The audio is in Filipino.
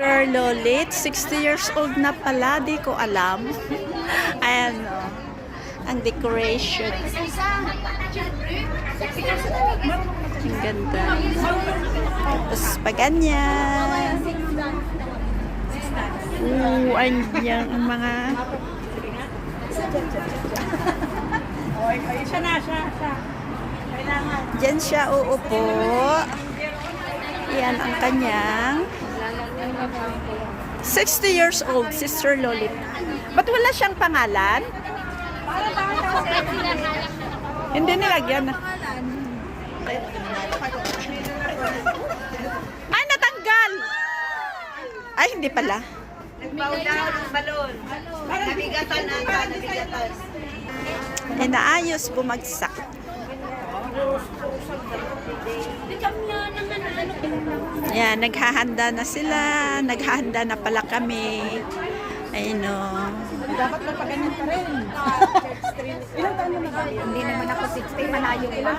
Girl Lolit, 60 years old na pala, di ko alam. Ayan o, ang decoration. Ang ganda. Tapos pa ganyan. Andiyan ang mga... Diyan siya uupo. Yan ang kanyang 60 years old, Sister Lolit. Ba't wala siyang pangalan? Hindi nilagyan na. Ay, natanggal! Ay, hindi pala. Nagbaw daw ng balon. Nabigatan ata, nabigatan. Inaayos, bumagsak. Yan, naghahanda na sila. Naghahanda na pala kami. Ayun o. Dapat na paganyan pa rin. Ilang taon na ba? Hindi naman ako 60, malayo pa.